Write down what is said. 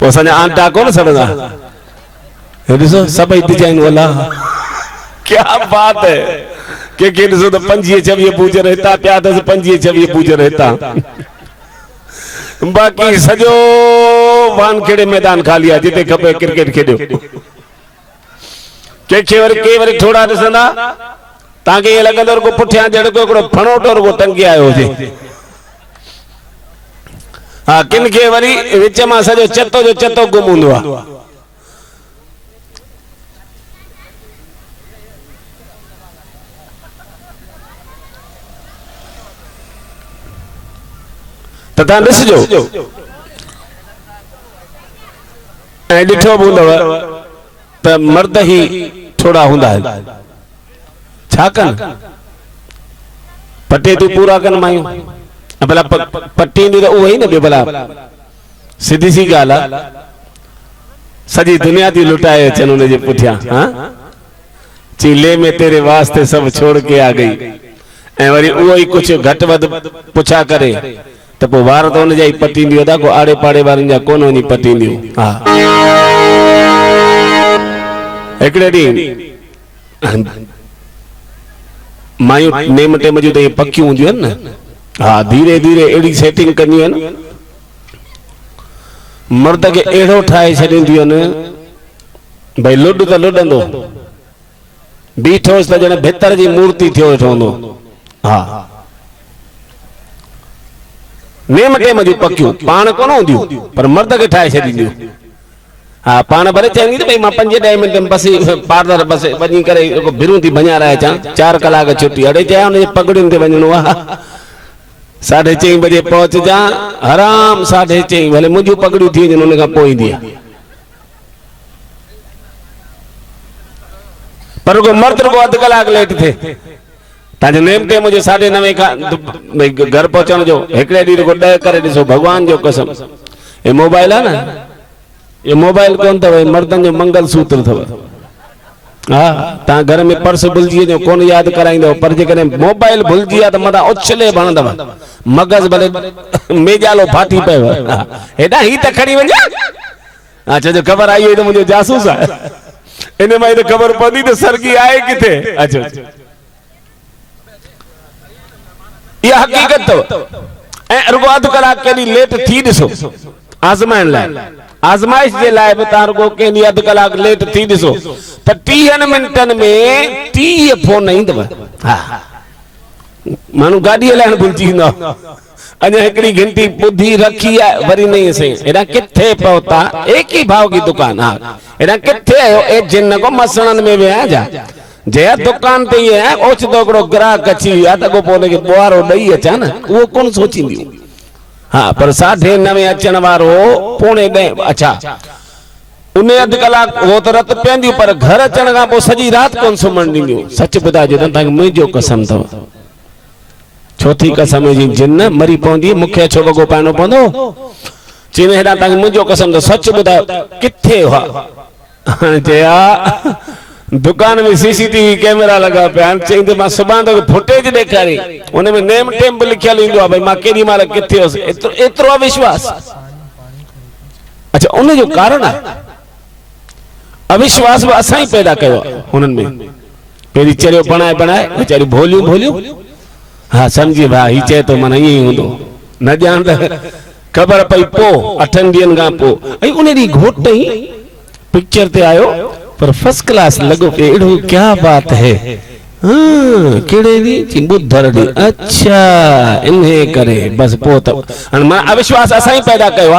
असांजा आंटा कोन सड़ंदा ॾिसो सभई डिजाइन वाला क्या बात है के ॾिसो त 25-26 पूजर हितां पिया अथसि 25-26 पूजर हितां बाक़ी सॼो वानखेड़े मैदान खाली आहे जिते खपे क्रिकेट खेॾियो कंहिंखे वरी वरी थोड़ा ॾिसंदा तव्हांखे ईअं लॻंदो को पुठियां ॼण को हिकिड़ो फणोटो रुगो टंगी आयो हुजे हा किन खे वरी विच मां सॼो चतो जो चतो गुम हूंदो आहे त तव्हां ॾिसजो ऐं ॾिठो बि हूंदव त मर्द ई थोड़ा हूंदा आहिनि छा कनि पटे तूं पूरा कनि मायूं भला पटींदियूं त उहो ई न ॿियो भला सिधी सी ॻाल्हि आहे सॼी दुनिया थी लुटाए अचनि हुनजे पुठियां हा चीले में तेरे वास्ते सब छोड़ के आ गई ऐं वरी उहो ई कुझु घटि वधि पुछा करे त पोइ वार त हुनजा ई पटींदियूं अदा को आड़े पाड़े वारनि जा कोन वञी पटींदियूं हा हिकिड़े ॾींहुं मायूं नेम टेम जूं त इहे पकियूं हूंदियूं आहिनि न हा धीरे धीरे अहिड़ी सेटिंग कंदियूं आहिनि मर्द खे अहिड़ो ठाहे छॾींदियूं आहिनि भई लुॾ त लुॾंदो बीठोसि त ॼण भितर जी मूर्ति थियो वेठो हूंदो हा नेम टेम जूं पकियूं पाण कोन हूंदियूं पर मर्द खे ठाहे छॾींदियूं हा पाण भले चवंदी त भई मां 5-10 मिंट में बस पार्लर बस वञी करे भिरूं थी भञाराए अचां 4 कलाक छुटी अड़े चया हुनजे पगड़ियुनि ते वञिणो आहे 6:30 बजे पहुचजां आराम 6:30 भले मुंहिंजूं पगड़ियूं थी वञनि हुन खां पोइ ईंदी आहे पर को मर्द रुगो अधु कलाक लेट थिए तव्हांजो नेम टेम जो 9:30 खां घर पहुचण जो हिकिड़े ॾींहुं रुगो 10 करे ॾिसो भगवान जो कसम ये मोबाइल आहे न ये मोबाइल कोन अथव मर्दनि जो मंगल सूत्र अथव हा तव्हां घर में पर्स भुलिजी वञो कोन यादि कराईंदव पर जेकॾहिं मोबाइल भुलिजी आहे त मथां उछले भणंदव मगज़ भले मेजालो फाटी पियो हेॾा ही त खणी वञा हा छो जो ख़बर आई हुई त मुंहिंजो जासूस आहे इन मां त ख़बर पवंदी त सरगी आहे किथे अचो इहा हक़ीक़त अथव ऐं रुगो अधु कलाक केॾी लेट थी ॾिसो आज़माइण लाइ आज़माइश जे लाइ बि तव्हां रुगो कंहिं अधु कलाक लेट थी ॾिसो त 30 मिंटनि में 30 फोन ईंदव हा माण्हू गाॾी हलाइण भुलिजी वेंदो अञा हिकिड़ी घंटी ॿुधी रखी आहे वरी नहीं सही हेॾा किथे पहुता एक ही भाव की दुकान हा हेॾा किथे आयो ए जिन को मसणनि में विया जा जे दुकान ते ये है ओचितो हिकिड़ो ग्राहक अची वियो त को पोइ हुनखे ॿुआरो ॾेई अचां न उहो कोन सोचींदियूं हा पर 9:30 अचण वारो 9:45 अच्छा उन अधु कलाक वो त रत पवंदियूं पर घर अचण खां पोइ सॼी राति कोन सुम्हण ॾींदियूं सच ॿुधाइजो तव्हांखे मुंहिंजो कसम अथव चौथी कसम जी जिन मरी पवंदी मूंखे छो वॻो पाइणो पवंदो चईं हेॾा तव्हांखे मुंहिंजो कसम अथव सच ॿुधायो किथे हुआ हाणे चया दुकान में सीसीटीवी कैमरा लगा पिया चईं त मां सुभाणे तोखे फुटेज ॾेखारी उन में नेम टेम बि लिखियल ईंदो आहे भई मां केॾी महिल किथे हुअसि एतिरो अविश्वास अच्छा उन जो कारण आहे अविश्वास बि असां ई पैदा कयो आहे हुननि में पहिरीं चरियो बणाए वीचारियूं भोलियूं हा सम्झी भाउ ही चए थो माना ईअं ई हूंदो न ॼाण त ख़बर पई पोइ 8 ॾींहंनि खां पोइ ऐं उन ॾींहुं घोट ई पिक्चर ते आयो पर फर्स्ट क्लास लगो के एड़ो क्या बात है हां केड़े दी बुधर दी अच्छा इन्हे करे बस पोत मां अविश्वास असाई पैदा कयो